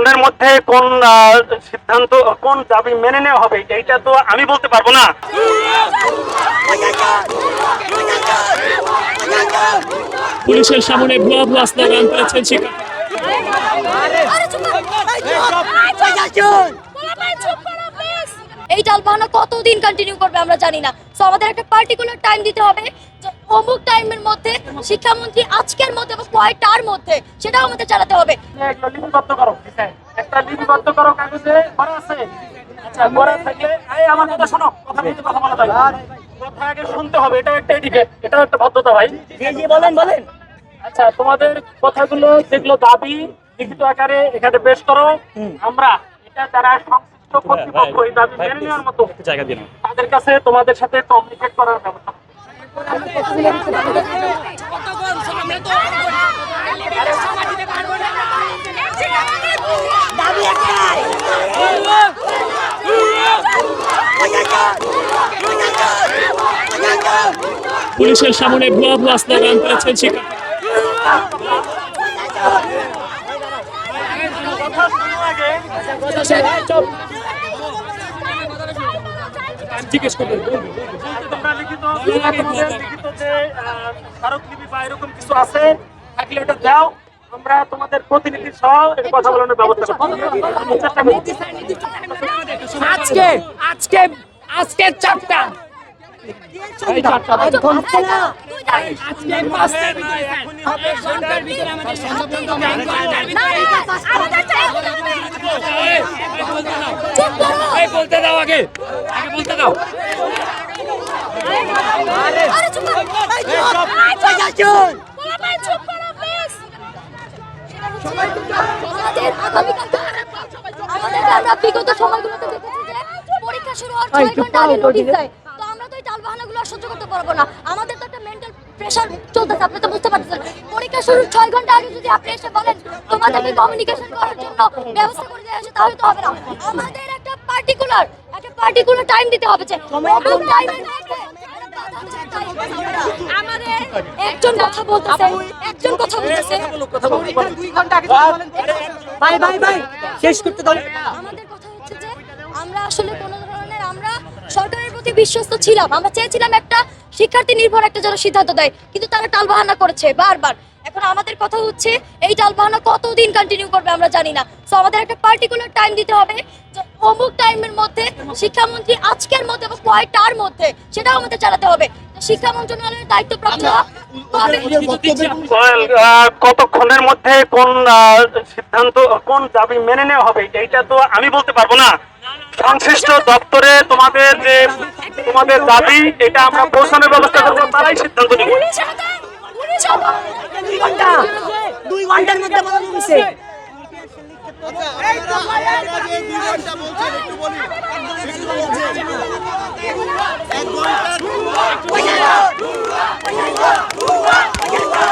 কতক্ষণের মধ্যে কোন সিদ্ধান্ত কোন দাবি মেনে নেওয়া হবে এইটা তো আমি বলতে পারবো না। পুলিশের সামনে ভুয়া ভুয়া স্লোগান তুলেছেন শিক্ষার্থী। এই টালবাহানা কতদিন কন্টিনিউ করবে আমরা জানি না। সো আমাদের একটা পার্টিকুলার টাইম দিতে হবে যে অমুক টাইমের মধ্যে শিক্ষামন্ত্রী আজকের মধ্যে বা কয়টার মধ্যে সেটাও আমাদের চালাতে হবে। একটা লিপিবদ্ধ করো, একটা লিপিবদ্ধ করো, কাগজে করা আছে। আচ্ছা, করা থাকলে এই আমার কথা শোনো, কথা বলতে কথা বলা যায়, কথা আগে শুনতে হবে, এটা একটা এটিকেট, এটা একটা ভদ্রতা ভাই। জি বলেন বলেন। আচ্ছা, তোমাদের কথাগুলো যেগুলো দাবি লিখিত আকারে এখানে পেশ করো। আমরা এটা যারা সংশ্লিষ্ট কর্তৃপক্ষ এই দাবি মেনে নেওয়ার মতো জায়গা দিন, তাদের কাছে তোমাদের সাথে কমিউনিকেট করার ব্যবস্থা। পুলিশের সামনে ভুয়া ভুয়া স্লোগান তুলেছেন শিক্ষার্থী। জিজ্ঞেস করবেন তোমরা লিখিত যে স্মারকলিপি বা এরকম কিছু আছে থাকলে এটা দাও, আমরা তোমাদের প্রতিনিধি সহ কথা বলানোর ব্যবস্থা করব। আজকে চারটা বলতে দাও, আগে বলতে দাও। আমরা বিগত সময়গুলোতে দেখেছি যে পরীক্ষা শুরু হওয়ার 6 ঘন্টা আগে নোটিশ দেয়। তো আমরা তো এই টালবাহানাগুলো সহ্য করতে পারবো না। আমাদের তো একটা মেন্টাল প্রেশার চলতেছে, আপনি তো বুঝতে পারছেন। পরীক্ষা শুরুর 6 ঘন্টা আগে যদি আপনি এসে বলেন তোমাদেরকে কমিউনিকেশন করার জন্য ব্যবস্থা করে দেওয়া হয়েছে, তাহলে তো হবে না। আমাদের একটা পার্টিকুলার টাইম দিতে হবে। যে আমাদের একজন কথা বলতেছে, শেষ করতে দাও। আমাদের কথা হচ্ছে যে আমরা আসলে কোন ধরনের আমরা সরকারের প্রতি বিশ্বস্ত ছিলাম। আমরা চেয়েছিলাম একটা শিক্ষার্থী নির্ভর একটা যেন সিদ্ধান্ত দেয়, কিন্তু তারা টালবাহানা করেছে বারবার। এখন আমাদের কথা হচ্ছে এই টালবাহানা কতদিন কন্টিনিউ করবে আমরা জানি না। সো আমাদের একটা পার্টিকুলার টাইম দিতে হবে যে অমুক টাইমের মধ্যে শিক্ষামন্ত্রী আজকের মধ্যে বা কয়টার মধ্যে সেটাও আমাদের চালাতে হবে। শিক্ষা মন্ত্রণালয়ের দায়িত্বপ্রাপ্ত কতক্ষণের মধ্যে কোন সিদ্ধান্ত কোন দাবি মেনে নেওয়া হবে এইটা তো আমি বলতে পারবো না। সংশ্লিষ্ট দপ্তরে তোমাদের দাবি এটা আমরা পৌঁছানোর ব্যবস্থা করবো, তারাই সিদ্ধান্ত নেবে। 2 ঘন্টার মধ্যে বলা হয়েছে। এক ঘন্টা